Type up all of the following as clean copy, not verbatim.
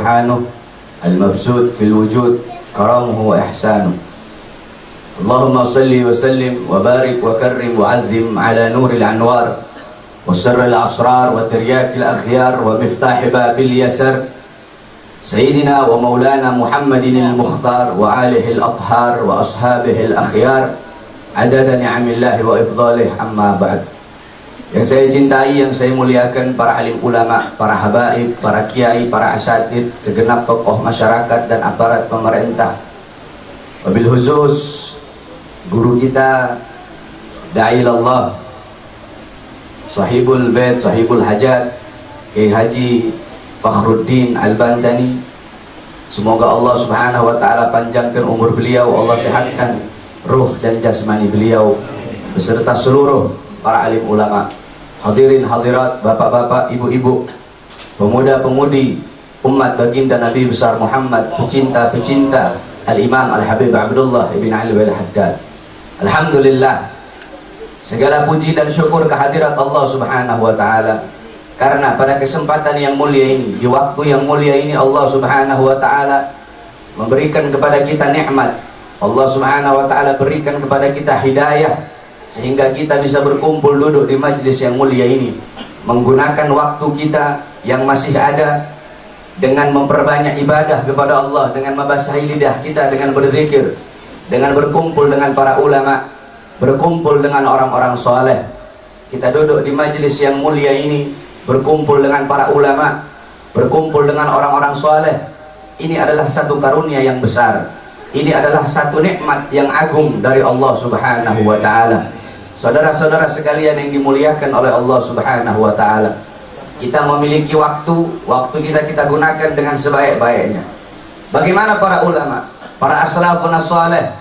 سبحانه المبسوط في الوجود كرمه وإحسانه. اللهم صل وسلم وبارك وكرم وعظم على نور الأنوار وسر الأسرار وترياك الأخيار ومفتاح باب اليسر سيدنا ومولانا محمد المختار وآله الأطهار وأصحابه الأخيار عدد نعم الله وإفضاله. أما بعد. Yang saya cintai, yang saya muliakan, para alim ulama, para habaib, para kiai, para asatid, segenap tokoh masyarakat dan aparat pemerintah. Wabil khusus guru kita Da'i ilallah, Sahibul Bait, Sahibul Hajat, Kiai Haji Fakhruddin Al-Bantani. Semoga Allah Subhanahu wa taala panjangkan umur beliau, Allah sehatkan ruh dan jasmani beliau beserta seluruh para alim ulama. Hadirin hadirat, bapak-bapak, ibu-ibu, pemuda-pemudi umat baginda Nabi besar Muhammad, pecinta-pecinta Al-Imam Al-Habib Abdullah ibn Ali Al-Haddad. Alhamdulillah, segala puji dan syukur kehadirat Allah Subhanahu wa taala, karena pada kesempatan yang mulia ini, di waktu yang mulia ini, Allah Subhanahu wa taala memberikan kepada kita nikmat. Allah Subhanahu wa taala berikan kepada kita hidayah sehingga kita bisa berkumpul duduk di majlis yang mulia ini, menggunakan waktu kita yang masih ada dengan memperbanyak ibadah kepada Allah, dengan membasahi lidah kita dengan berzikir, dengan berkumpul dengan para ulama, berkumpul dengan orang-orang soleh. Kita duduk di majlis yang mulia ini, berkumpul dengan para ulama, berkumpul dengan orang-orang soleh. Ini adalah satu karunia yang besar. Ini adalah satu nikmat yang agung dari Allah Subhanahu wa ta'ala. Saudara-saudara sekalian yang dimuliakan oleh Allah Subhanahu wa ta'ala, kita memiliki waktu kita gunakan dengan sebaik-baiknya. Bagaimana para ulama, para aslafun as-salih,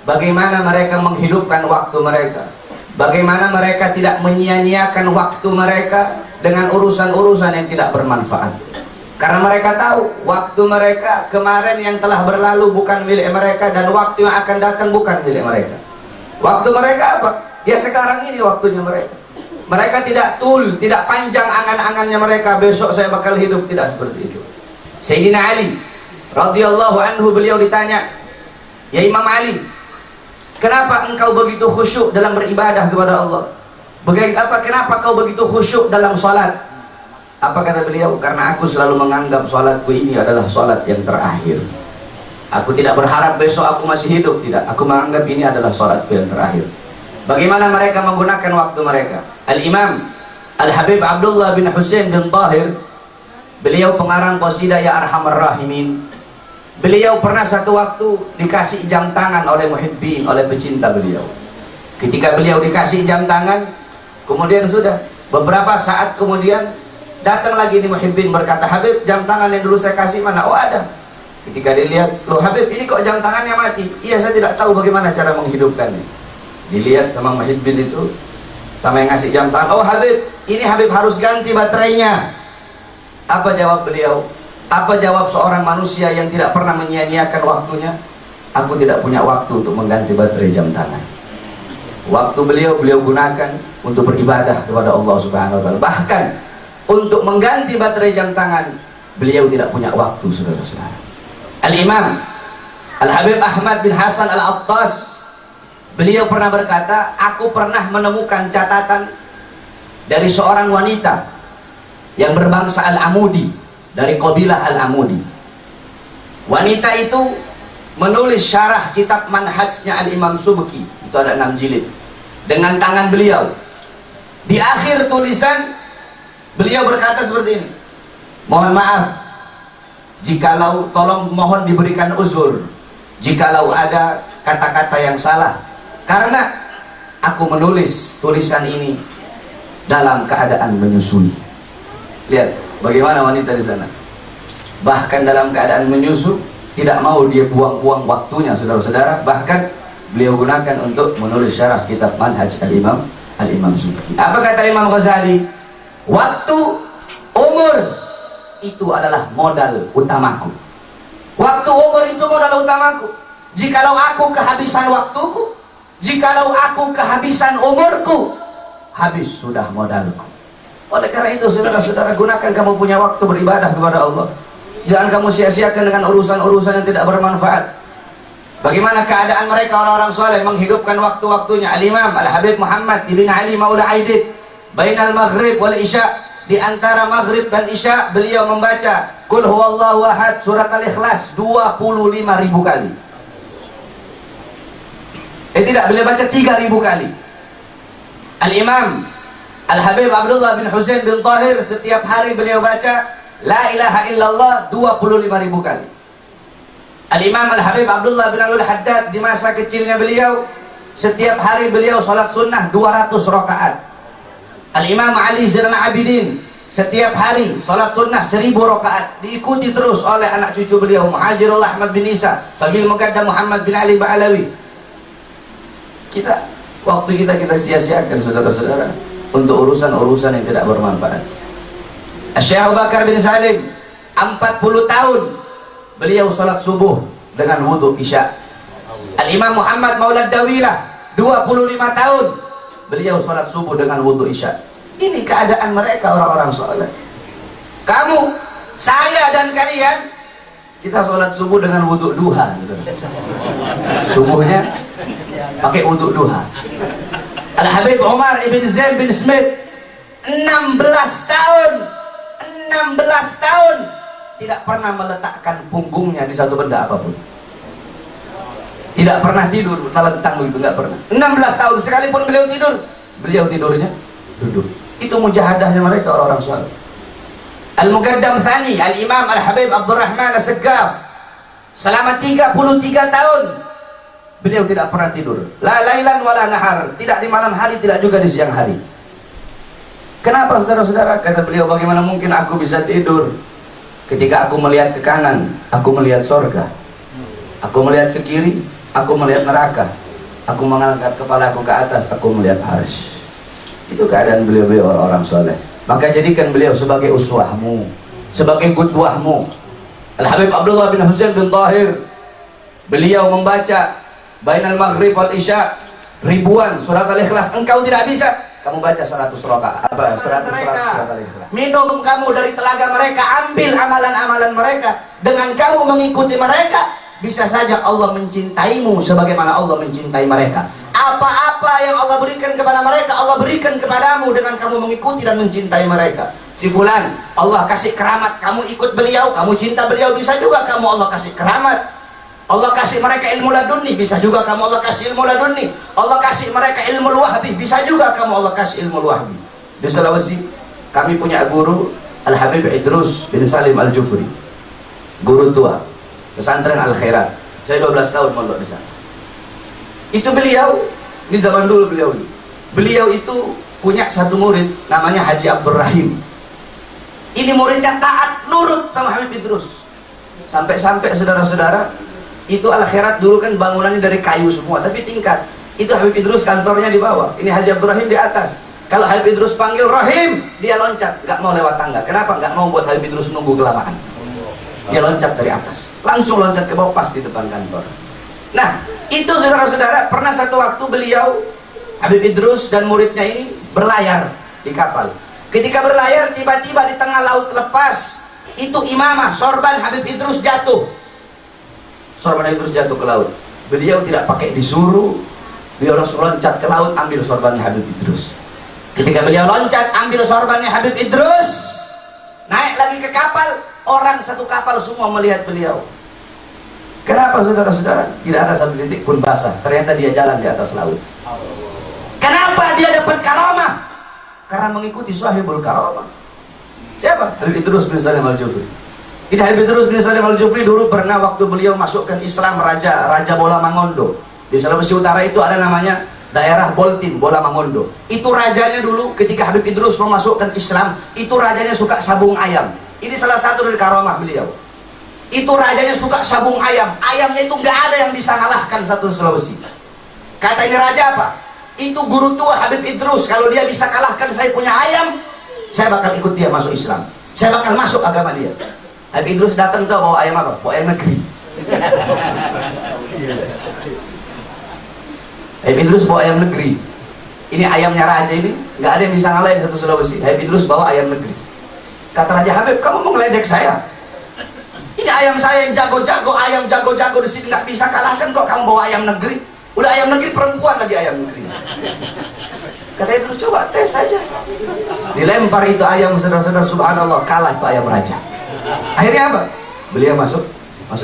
bagaimana mereka menghidupkan waktu mereka, bagaimana mereka tidak menyia-nyiakan waktu mereka dengan urusan-urusan yang tidak bermanfaat. Karena mereka tahu waktu mereka kemarin yang telah berlalu bukan milik mereka, dan waktu yang akan datang bukan milik mereka. Waktu mereka apa? Ya sekarang ini waktunya mereka. Mereka tidak tidak panjang angan-angannya mereka, besok saya bakal hidup, tidak seperti itu. Sayyidina Ali radhiyallahu anhu, beliau ditanya, "Ya Imam Ali, kenapa engkau begitu khusyuk dalam beribadah kepada Allah? Kenapa kau begitu khusyuk dalam salat?" Apa kata beliau? "Karena aku selalu menganggap salatku ini adalah salat yang terakhir. Aku tidak berharap besok aku masih hidup, tidak. Aku menganggap ini adalah salatku yang terakhir." Bagaimana mereka menggunakan waktu mereka? Al-Imam Al-Habib Abdullah bin Husain bin Tahir, beliau pengarang qasidah Ya Arhamar Rahimin. Beliau pernah satu waktu dikasih jam tangan oleh muhibbin, oleh pecinta beliau. Ketika beliau dikasih jam tangan, kemudian sudah beberapa saat kemudian datang lagi di muhibbin berkata, "Habib, jam tangan yang dulu saya kasih mana?" "Oh ada." Ketika dilihat, "Loh Habib, ini kok jam tangannya mati?" "Iya, saya tidak tahu bagaimana cara menghidupkannya." Dilihat sama muhibbin itu, sama yang ngasih jam tangan, "Oh Habib, ini Habib harus ganti baterainya." Apa jawab beliau? Apa jawab seorang manusia yang tidak pernah menyia-nyiakan waktunya? "Aku tidak punya waktu untuk mengganti baterai jam tangan." Waktu beliau gunakan untuk beribadah kepada Allah Subhanahu wa taala. Bahkan untuk mengganti baterai jam tangan beliau tidak punya waktu, saudara-saudara. Al-Imam Al-Habib Ahmad bin Hasan Al-Attas, beliau pernah berkata, "Aku pernah menemukan catatan dari seorang wanita yang berbangsa Al-Amudi, dari kabilah Al-Amudi. Wanita itu menulis syarah kitab manhajnya Al-Imam Subki, itu ada 6 jilid, dengan tangan beliau. Di akhir tulisan beliau berkata seperti ini, "Mohon maaf jikalau, tolong mohon diberikan uzur jikalau ada kata-kata yang salah, karena aku menulis tulisan ini dalam keadaan menyusui." Lihat bagaimana wanita di sana. Bahkan dalam keadaan menyusu, tidak mau dia buang-buang waktunya, saudara-saudara. Bahkan beliau gunakan untuk menulis syarah kitab manhaj Al-Imam Subki. Apa kata Imam Ghazali? "Waktu, umur itu adalah modal utamaku. Waktu, umur itu modal utamaku. Jikalau aku kehabisan waktuku, jikalau aku kehabisan umurku, habis sudah modalku." Oleh karena itu, saudara-saudara, gunakan kamu punya waktu beribadah kepada Allah. Jangan kamu sia-siakan dengan urusan-urusan yang tidak bermanfaat. Bagaimana keadaan mereka orang-orang soleh menghidupkan waktu-waktunya? Al-Imam Al-Habib Muhammad Ibn Ali Maula Aidid, bainal maghrib wal isya, di antara maghrib dan isya beliau membaca Qul huwallahu ahad surat Al-Ikhlas 25.000 kali. Tidak, beliau baca 3.000 kali. Al-Imam Al-Habib Abdullah bin Husain bin Tahir setiap hari beliau baca La ilaha illallah 25.000 kali. Al-Imam Al-Habib Abdullah bin Alul Haddad di masa kecilnya beliau, setiap hari beliau sholat sunnah 200 rakaat. Al-Imam Ali Zainal Abidin setiap hari sholat sunnah 1000 rakaat, diikuti terus oleh anak cucu beliau Muhajirullah Ahmad bin Isa, Faqih Muqaddam Muhammad bin Ali Ba'alawi. Waktu kita sia-siakan saudara-saudara untuk urusan-urusan yang tidak bermanfaat. Syekh Abu Bakar bin Salim 40 tahun beliau sholat subuh dengan wudhu isya. Al-Imam Muhammad Maulad Dawilah 25 tahun beliau sholat subuh dengan wudhu isya. Ini keadaan mereka orang-orang soleh. Kamu, saya dan kalian, kita sholat subuh dengan wudhu duha. Subuhnya pakai wudhu duha. Al-Habib Umar ibn Zain bin Smith 16 tahun tidak pernah meletakkan punggungnya di satu benda apapun. Tidak pernah tidur telentang begitu, nggak pernah. 16 tahun sekalipun beliau tidur, beliau tidurnya duduk. Itu mujahadahnya mereka orang-orang saleh. Al-Muqaddam Tsani Al-Imam Al-Habib Abdurrahman As-Saggaf selama 33 tahun beliau tidak pernah tidur. La lailan wala nahar, tidak di malam hari, tidak juga di siang hari. Kenapa saudara-saudara? Kata beliau, bagaimana mungkin aku bisa tidur ketika aku melihat ke kanan, aku melihat sorga, aku melihat ke kiri, aku melihat neraka, aku mengangkat kepala aku ke atas, aku melihat arsy. Itu keadaan beliau-beliau orang-orang soleh. Maka jadikan beliau sebagai uswahmu, sebagai qudwahmu. Al-Habib Abdullah bin Husain bin Tahir, beliau membaca bainal maghrib wal isya ribuan surat Al-Ikhlas. Engkau tidak bisa, kamu baca 100 rakaat, 100 surat Al-Ikhlas. Minum kamu dari telaga mereka, ambil amalan-amalan mereka. Dengan kamu mengikuti mereka, bisa saja Allah mencintaimu sebagaimana Allah mencintai mereka. Apa-apa yang Allah berikan kepada mereka, Allah berikan kepadamu dengan kamu mengikuti dan mencintai mereka. Si fulan, Allah kasih keramat, kamu ikut beliau, kamu cinta beliau, bisa juga kamu Allah kasih keramat. Allah kasih mereka ilmu laduni, bisa juga kamu Allah kasih ilmu laduni. Allah kasih mereka ilmu wahbi, bisa juga kamu Allah kasih ilmu wahbi. Di Sulawesi kami punya guru Al-Habib Idrus bin Salim Al-Jufri, guru tua pesantren Al-Khairat. Saya 12 tahun mondok di sana. Itu beliau, ini zaman dulu beliau itu punya satu murid namanya Haji Abdul Rahim. Ini muridnya taat nurut sama Habib Idrus. Sampai-sampai saudara-saudara, itu Al-Khairat dulu kan bangunannya dari kayu semua, tapi tingkat. Itu Habib Idrus kantornya di bawah, ini Haji Abdul Rahim di atas. Kalau Habib Idrus panggil Rahim, dia loncat, nggak mau lewat tangga. Kenapa? Nggak mau buat Habib Idrus nunggu kelamaan. Dia loncat dari atas, langsung loncat ke bawah, pas di depan kantor. Nah, itu saudara-saudara, pernah satu waktu beliau Habib Idrus dan muridnya ini berlayar di kapal. Ketika berlayar, tiba-tiba di tengah laut lepas, itu imamah sorban Habib Idrus jatuh. Sorban Habib Idrus jatuh ke laut. Beliau tidak pakai disuruh, beliau langsung loncat ke laut, ambil sorbannya Habib Idrus. Ketika beliau loncat ambil sorbannya Habib Idrus, naik lagi ke kapal, orang satu kapal semua melihat beliau. Kenapa saudara-saudara? Tidak ada satu titik pun basah. Ternyata dia jalan di atas laut. Kenapa dia dapat karamah? Karena mengikuti sahibul karamah. Siapa? Habib Idrus bin Salim Al-Jufri. Ini Habib Idrus bin Salim Al-Jufri dulu pernah waktu beliau masukkan Islam Raja Bola Mangondo. Di Sulawesi Utara itu ada namanya daerah Boltim, Bola Mangondo. Itu rajanya dulu ketika Habib Idrus memasukkan Islam, itu rajanya suka sabung ayam. Ini salah satu dari karamah beliau. Itu rajanya suka sabung ayam. Ayamnya itu nggak ada yang bisa ngalahkan satu Sulawesi. Kata ini raja apa? Itu guru tua Habib Idrus. Kalau dia bisa kalahkan saya punya ayam, saya bakal ikut dia masuk Islam. Saya bakal masuk agama dia. Habib Idrus datang tuh bawa ayam apa? Bawa ayam negeri. Habib Idrus bawa ayam negeri. Ini ayamnya raja ini, nggak ada yang bisa ngalahin satu Sulawesi. Habib Idrus bawa ayam negeri. Kata Raja Habib, kamu mau ngeledek saya? Ini ayam saya yang jago-jago, ayam jago-jago di sini nggak bisa kalahkan kok kamu bawa ayam negeri. Udah ayam negeri perempuan lagi ayam negeri. Kata Ibnu, coba tes saja. Dilempar itu ayam, saudara-saudara, subhanallah, kalah itu ayam raja. Akhirnya apa? Beliau masuk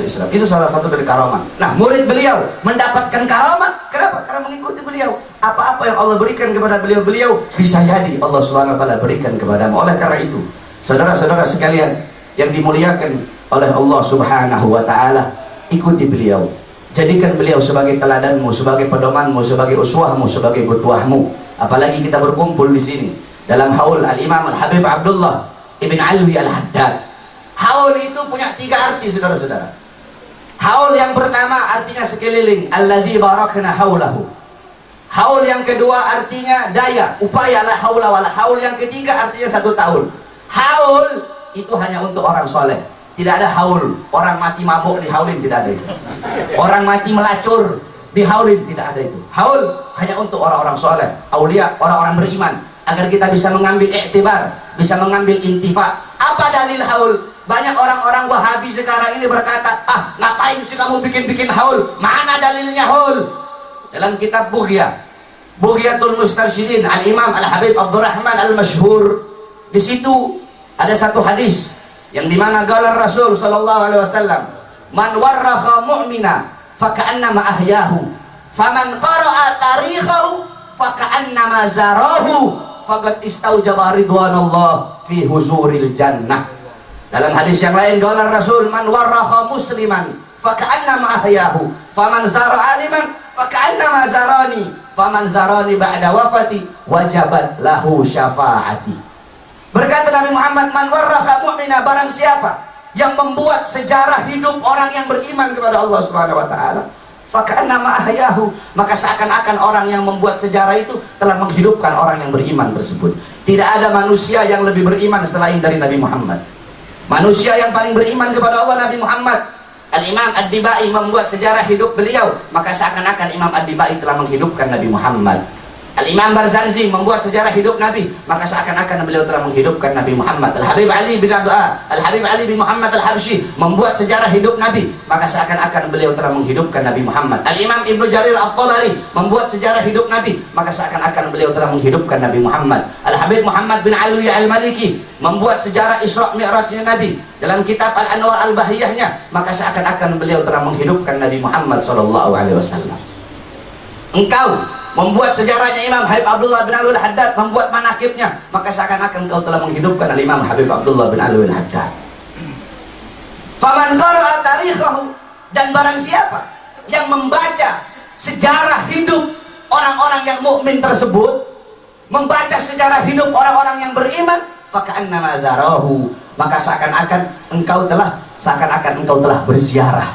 Islam. Itu salah satu dari karamah. Nah, murid beliau mendapatkan karamah. Kenapa? Karena mengikuti beliau. Apa-apa yang Allah berikan kepada beliau bisa jadi Allah Subhanahu wa taala berikan kepadamu. Oleh karena itu, saudara-saudara sekalian yang dimuliakan oleh Allah Subhanahu wa taala, ikuti beliau. Jadikan beliau sebagai teladanmu, sebagai pedomanmu, sebagai uswahmu, sebagai qudwahmu. Apalagi kita berkumpul di sini dalam haul Al-Imam Al-Habib Abdullah Ibn Alwi Al-Haddad. Haul itu punya 3 arti, saudara-saudara. Haul yang pertama artinya sekeliling, alladzi barakna haulahu. Haul yang kedua artinya daya, upaya, la haula wala. Haul yang ketiga artinya 1 tahun. Haul itu hanya untuk orang soleh. Tidak ada haul orang mati mabuk dihaulin, tidak ada itu. Orang mati melacur dihaulin, tidak ada itu. Haul hanya untuk orang-orang soleh, aulia, orang-orang beriman, agar kita bisa mengambil iktibar, bisa mengambil intifa. Apa dalil haul? Banyak orang-orang Wahabi sekarang ini berkata, ngapain sih kamu bikin-bikin haul? Mana dalilnya haul? Dalam kitab Bughyatul Mustarsyidin Al-Imam Al-Habib Abdurrahman Al-Masyhur, di situ ada satu hadis yang dimana galar Rasul sallallahu alaihi wasallam, man warraha mu'mina faka'annama ahyahu, faman qara'a tarikhahu faka'annama zarahu, faqad istaujaba ridwanallah fi huzuril jannah. Dalam hadis yang lain galar Rasul, man warraha musliman faka'annama ahyahu, faman zara aliman faka'annama zarani, faman zarani ba'da wafati wajabat lahu syafaati. Berkata Nabi Muhammad, man warraha mu'mina, barang siapa yang membuat sejarah hidup orang yang beriman kepada Allah Subhanahu wa taala, faka'annama ahyahu, maka seakan-akan orang yang membuat sejarah itu telah menghidupkan orang yang beriman tersebut. Tidak ada manusia yang lebih beriman selain dari Nabi Muhammad. Manusia yang paling beriman kepada Allah Nabi Muhammad. Al-Imam Ad-Dibai membuat sejarah hidup beliau, maka seakan-akan Imam Ad-Dibai telah menghidupkan Nabi Muhammad. Al-Imam Barzanji membuat sejarah hidup Nabi, maka seakan-akan beliau telah menghidupkan Nabi Muhammad. Al-Habib Ali bin Al-Habib Ali bin Muhammad Al-Habsyi membuat sejarah hidup Nabi, maka seakan-akan beliau telah menghidupkan Nabi Muhammad. Al-Imam Ibnu Jarir At-Tabari membuat sejarah hidup Nabi, maka seakan-akan beliau telah menghidupkan Nabi Muhammad. Al-Habib Muhammad bin Alwi Al-Maliki membuat sejarah Isra Mi'rajnya Nabi dalam kitab Al-Anwar Al-Bahiyahnya, maka seakan-akan beliau telah menghidupkan Nabi Muhammad sallallahu alaihi wasallam. Engkau membuat sejarahnya Imam Habib Abdullah bin Alwi Al-Haddad, membuat manakibnya, maka seakan-akan kau telah menghidupkan Imam Habib Abdullah bin Alwi Al-Haddad. Faman qara'a tarikhahu, dan barang siapa yang membaca sejarah hidup orang-orang yang mukmin tersebut, membaca sejarah hidup orang-orang yang beriman, faka'annama zarahu, maka seakan-akan engkau telah berziarah,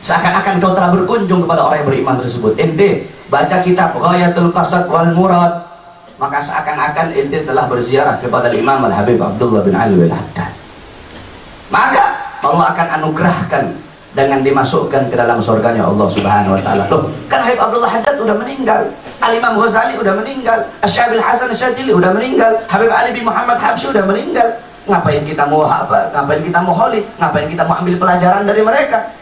seakan-akan engkau telah berkunjung kepada orang yang beriman tersebut. Ente baca kitab Ghayatul Qasad wal Murad, maka seakan-akan ente telah berziarah kepada Imam Al-Habib Abdullah bin Alwi Al-Haddad. Maka Allah akan anugerahkan dengan dimasukkan ke dalam surganya Allah Subhanahu wa taala. Loh, kan Habib Abdullah Haddad udah meninggal, Al-Imam Ghazali udah meninggal, Asy-Syabil Hasan Syadzili udah meninggal, Habib Ali bin Muhammad Habsyi udah meninggal. Ngapain kita mau ngapain kita mau kholid, ngapain kita mau ambil pelajaran dari mereka?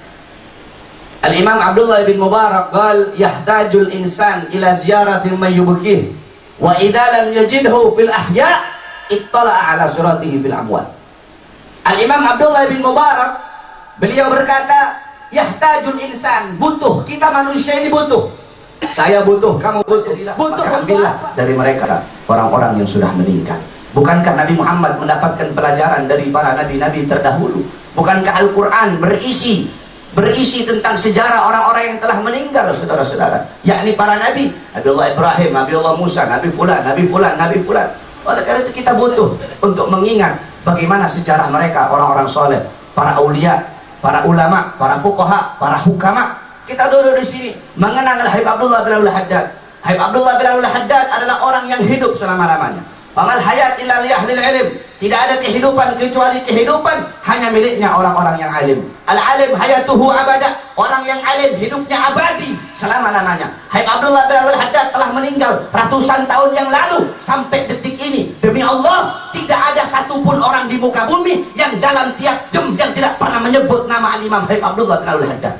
Al-Imam Abdullah bin Mubarak qal yahtajul insan ila ziyaratin man yubkih wa idza lam yajidhu fil ahya ittala'a ala suratihi fil amwat. Al-Imam Abdullah bin Mubarak beliau berkata, yahtajul insan, butuh, kita manusia ini butuh. Saya butuh, kamu butuh. Butuh ambillah dari mereka orang-orang yang sudah meninggal. Bukankah Nabi Muhammad mendapatkan pelajaran dari para nabi-nabi terdahulu? Bukankah Al-Qur'an berisi tentang sejarah orang-orang yang telah meninggal, saudara-saudara, yakni para nabi, Nabi Allah Ibrahim, Nabi Allah Musa, Nabi Fulan, Nabi Fulan, Nabi Fulan. Oleh karena itu kita butuh untuk mengingat bagaimana sejarah mereka, orang-orang soleh, para aulia, para ulama, para fuqaha, para hukama. Kita duduk di sini mengenang Habib Abdullah bin Alwi Al-Haddad. Habib Abdullah bin Alwi Al-Haddad adalah orang yang hidup selama-lamanya. Famal hayat illa li ahlil ilm. Tidak ada kehidupan kecuali kehidupan hanya miliknya orang-orang yang alim. Al-alim hayatuhu abada. Orang yang alim hidupnya abadi selama-lamanya. Habib Abdullah bin Abdul Haddad telah meninggal ratusan tahun yang lalu. Sampai detik ini, demi Allah, tidak ada satupun orang di muka bumi yang dalam tiap jam yang tidak pernah menyebut nama Imam Habib Abdullah bin Abdul Haddad.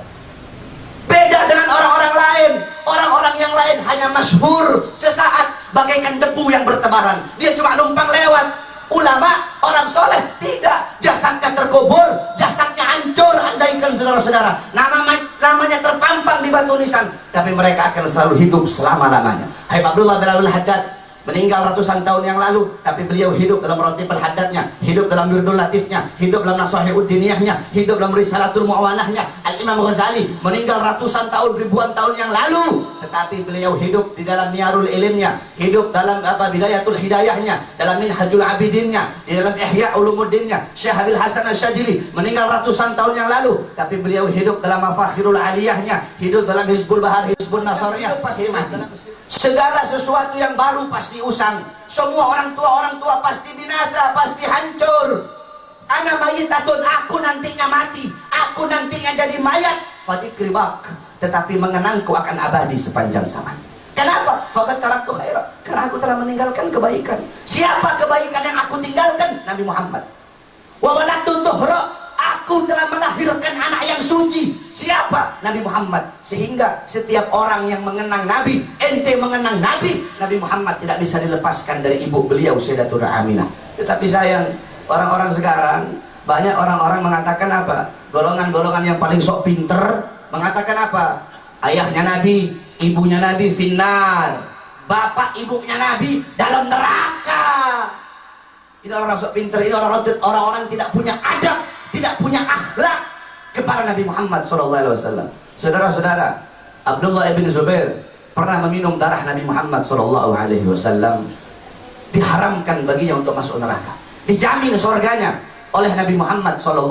Beda dengan orang-orang lain. Orang-orang yang lain hanya masyhur sesaat bagaikan debu yang bertebaran. Dia cuma numpang lewat. Ulama, orang soleh, tidak. Jasadnya terkubur, jasadnya hancur. Andaikan saudara-saudara, namanya terpampang di batu nisan, tapi mereka akan selalu hidup selama-lamanya. Habib Abdullah bin Abdul Haddad meninggal ratusan tahun yang lalu, tapi beliau hidup dalam Ratibul Haddadnya, hidup dalam Wirdul Latifnya, hidup dalam Nasahihud Diniyahnya, hidup dalam Risalatul Mu'awanahnya. Al-Imam Ghazali meninggal ratusan tahun, ribuan tahun yang lalu, tetapi beliau hidup di dalam Niyarul Ilimnya, hidup dalam Bidayatul Hidayahnya, dalam Minhajul Abidinnya, di dalam Ihya Ulumuddinnya. Syekh Abil Hasan Asyadili meninggal ratusan tahun yang lalu, tapi beliau hidup dalam Mafakhirul Aliyahnya, hidup dalam Hizbul Bahar, Hizbun Nasarnya. Pasti mati. Segala sesuatu yang baru pasti usang. Semua orang tua pasti binasa, pasti hancur. Ana mayitatun, aku nantinya mati, aku nantinya jadi mayat. Fadikribak, tetapi mengenangku akan abadi sepanjang zaman. Kenapa? Faqad taraktu khaira, karena aku telah meninggalkan kebaikan. Siapa kebaikan yang aku tinggalkan? Nabi Muhammad. Wa waladtu tuhra, aku telah melahirkan anak yang suci. Siapa? Nabi Muhammad. Sehingga setiap orang yang mengenang Nabi, ente mengenang Nabi, Nabi Muhammad tidak bisa dilepaskan dari ibu beliau Sayyidatuna Aminah. Tetapi sayang, orang-orang sekarang, banyak orang-orang mengatakan apa? Golongan-golongan yang paling sok pinter mengatakan apa? Ayahnya Nabi, ibunya Nabi finnar, bapak ibunya Nabi dalam neraka. Ini orang sok pinter, ini orang-orang tidak punya adab, tidak punya akhlak kepada Nabi Muhammad SAW. Saudara-saudara, Abdullah ibn Zubair pernah meminum darah Nabi Muhammad SAW. Diharamkan baginya untuk masuk neraka, dijamin surganya oleh Nabi Muhammad SAW.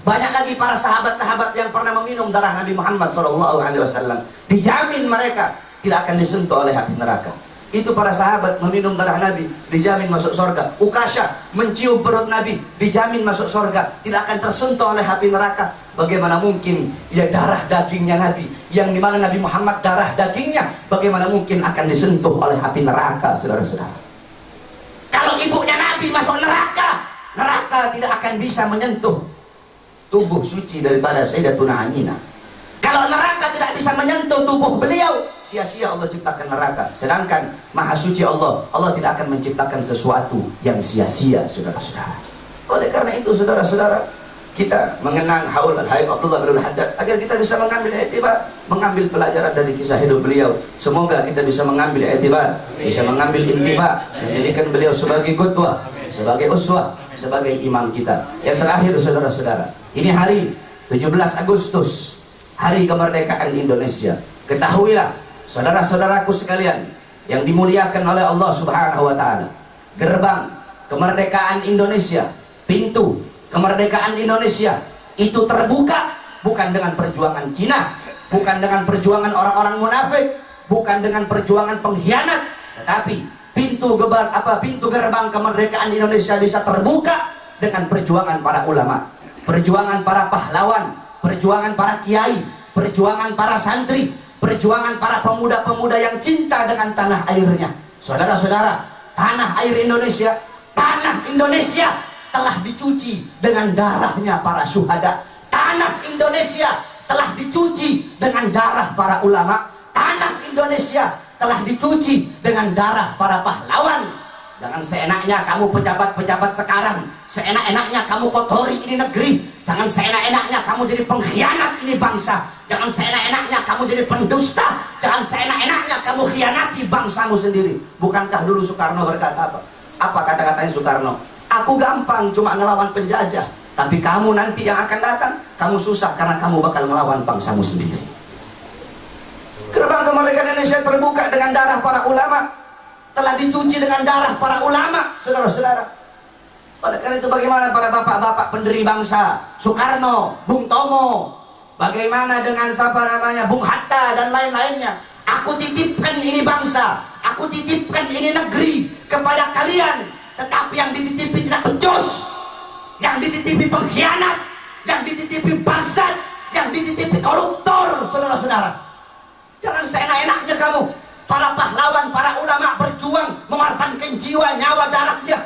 Banyak lagi para sahabat-sahabat yang pernah meminum darah Nabi Muhammad SAW, dijamin mereka tidak akan disentuh oleh api neraka. Itu para sahabat meminum darah Nabi, dijamin masuk surga. Ukasyah mencium perut Nabi, dijamin masuk surga, tidak akan tersentuh oleh api neraka. Bagaimana mungkin ya darah dagingnya Nabi, yang dimana Nabi Muhammad darah dagingnya, bagaimana mungkin akan disentuh oleh api neraka, saudara-saudara? Kalau ibunya Nabi masuk neraka, neraka tidak akan bisa menyentuh tubuh suci daripada Sayyidatuna Aminah. Kalau neraka tidak bisa menyentuh tubuh beliau, sia-sia Allah ciptakan neraka. Sedangkan Maha Suci Allah, Allah tidak akan menciptakan sesuatu yang sia-sia, saudara-saudara. Oleh karena itu, saudara-saudara, kita mengenang Haul Al-Habib Abdullah bin Haddad agar kita bisa mengambil iktibar, mengambil pelajaran dari kisah hidup beliau. Semoga kita bisa mengambil iktibar, bisa mengambil intifa, menjadikan beliau sebagai qudwah, sebagai uswah, sebagai imam kita. Yang terakhir, saudara-saudara, ini hari 17 Agustus, hari kemerdekaan Indonesia. Ketahuilah, saudara-saudaraku sekalian yang dimuliakan oleh Allah Subhanahu wa Ta'ala, gerbang kemerdekaan Indonesia, pintu kemerdekaan Indonesia itu terbuka bukan dengan perjuangan Cina, bukan dengan perjuangan orang-orang munafik, bukan dengan perjuangan pengkhianat, tetapi pintu gerbang kemerdekaan Indonesia bisa terbuka dengan perjuangan para ulama, perjuangan para pahlawan, perjuangan para kiai, perjuangan para santri, perjuangan para pemuda-pemuda yang cinta dengan tanah airnya. Saudara-saudara, tanah air Indonesia, tanah Indonesia telah dicuci dengan darahnya para syuhada. Tanah Indonesia telah dicuci dengan darah para ulama. Tanah Indonesia telah dicuci dengan darah para pahlawan. Jangan seenaknya kamu pejabat-pejabat sekarang, seenak-enaknya kamu kotori ini negeri. Jangan seenak-enaknya kamu jadi pengkhianat ini bangsa. Jangan seenak-enaknya kamu jadi pendusta. Jangan seenak-enaknya kamu khianati bangsamu sendiri. Bukankah dulu Soekarno berkata apa? Apa kata-katanya Soekarno? Aku gampang cuma ngelawan penjajah, tapi kamu nanti yang akan datang, kamu susah karena kamu bakal melawan bangsamu sendiri. Gerbang kemerdekaan Indonesia terbuka dengan darah para ulama, telah dicuci dengan darah para ulama, saudara-saudara. Oleh karena itu, bagaimana para bapak-bapak pendiri bangsa, Soekarno, Bung Tomo, bagaimana dengan Bung Hatta dan lain-lainnya? Aku titipkan ini bangsa, aku titipkan ini negeri kepada kalian, tetapi yang dititipi tidak becus, yang dititipi pengkhianat, yang dititipi bangsat, yang dititipi koruptor. Saudara-saudara, jangan seenak-enaknya kamu. Para pahlawan, para ulama berjuang mengorbankan jiwa, nyawa, darahnya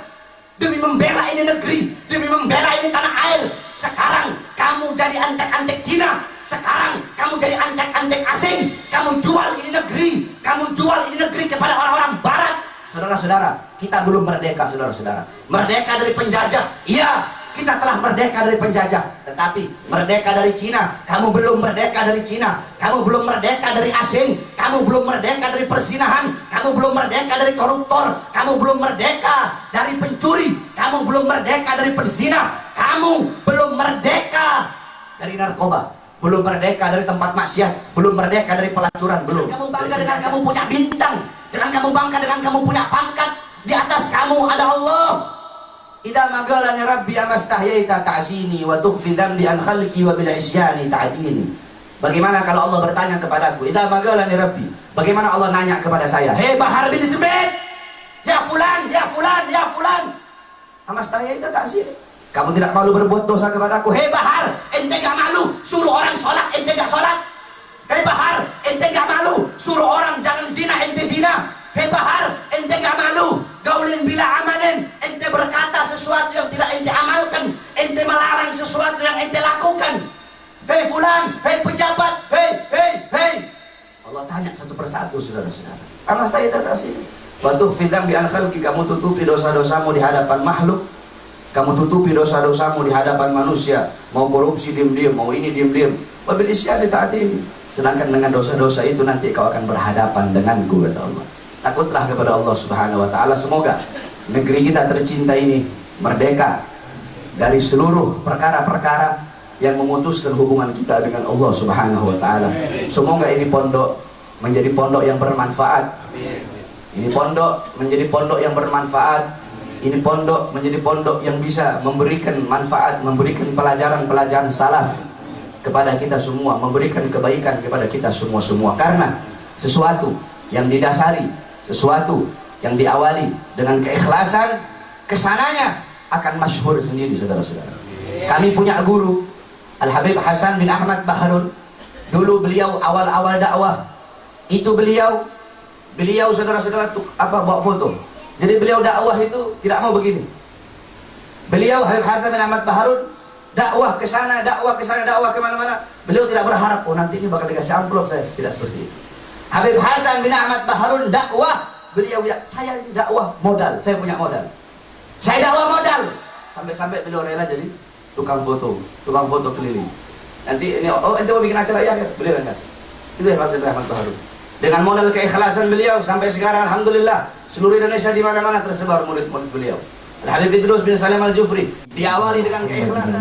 demi membela ini negeri, demi membela ini tanah air. Sekarang kamu jadi antek-antek Cina, sekarang kamu jadi antek-antek asing. Kamu jual ini negeri, kamu jual ini negeri kepada orang-orang barat. Saudara-saudara, kita belum merdeka. Saudara-saudara, merdeka dari penjajah, iya, kita telah merdeka dari penjajah. Tetapi merdeka dari Cina, kamu belum merdeka dari Cina. Kamu belum merdeka dari asing. Kamu belum merdeka dari perzinahan. Kamu belum merdeka dari koruptor. Kamu belum merdeka dari pencuri. Kamu belum merdeka dari penzina. Kamu belum merdeka dari narkoba. Belum merdeka dari tempat maksiat. Belum merdeka dari pelacuran. Belum. Kamu bangga dengan kamu punya bintang. Jangan kamu bangga dengan kamu punya pangkat. Di atas kamu ada Allah. Idza magalani rabbi amastahyaita ta'sini wa tukhfi dhanbi an khalqi wa bil isyani ta'dini. Bagaimana kalau Allah bertanya kepadaku, idza magalani rabbi, bagaimana Allah nanya kepada saya, hei Bahar bin Zubair, ya fulan, ya fulan, ya fulan, amastahyaita ta'sini, kamu tidak malu berbuat dosa kepadaku? Hei Bahar, ente gak malu suruh orang sholat, ente gak sholat? Hei Bahar, ente gak malu suruh orang jangan zina, ente zina? Hei Bahar, ente gak malu gaulin bila amalin, ente berkata sesuatu yang tidak ente amalkan, ente melarang sesuatu yang ente lakukan? Hei fulan, hei pejabat, hei. Allah tanya satu persatu, saudara-saudara. Amas saya terkasih. Batu fidam bi an khalqi, kamu tutupi dosa-dosamu di hadapan makhluk. Kamu tutupi dosa-dosamu di hadapan manusia. Mau korupsi diam-diam, mau ini diam-diam. Wabil isyani ta'atini. Sedangkan dengan dosa-dosa itu nanti kau akan berhadapan denganku, kata Allah. Takutlah kepada Allah Subhanahu wa ta'ala. Semoga negeri kita tercinta ini merdeka dari seluruh perkara-perkara yang memutuskan hubungan kita dengan Allah Subhanahu wa ta'ala. Semoga ini pondok menjadi pondok yang bermanfaat. Ini pondok menjadi pondok yang bermanfaat. Ini pondok menjadi pondok yang bisa memberikan manfaat, memberikan pelajaran-pelajaran salaf kepada kita semua, memberikan kebaikan kepada kita semua-semua. Karena sesuatu yang didasari, sesuatu yang diawali dengan keikhlasan, kesananya akan masyhur sendiri, saudara-saudara. Kami punya guru Al-Habib Hasan bin Ahmad Baharun. Dulu beliau awal-awal dakwah itu beliau saudara-saudara bawa foto. Jadi beliau dakwah itu tidak mau begini. Beliau Habib Hasan bin Ahmad Baharun dakwah ke sana, dakwah ke mana-mana. Beliau tidak berharap, oh nanti ini bakal dikasih amplop saya. Tidak seperti itu. Habib Hasan bin Ahmad Baharun dakwah, beliau ya, saya dakwah modal, saya punya modal. Saya dakwah modal. Sampai-sampai beliau rela jadi tukang foto keliling. Nanti ini, oh ente mau bikin acara ya, beliau yang kasih. Itu ya Hasan bin Ahmad Baharun. Dengan modal keikhlasan beliau sampai sekarang alhamdulillah seluruh Indonesia di mana-mana tersebar murid-murid beliau. Al-Habib Idrus bin Salim Al-Jufri diawali dengan keikhlasan.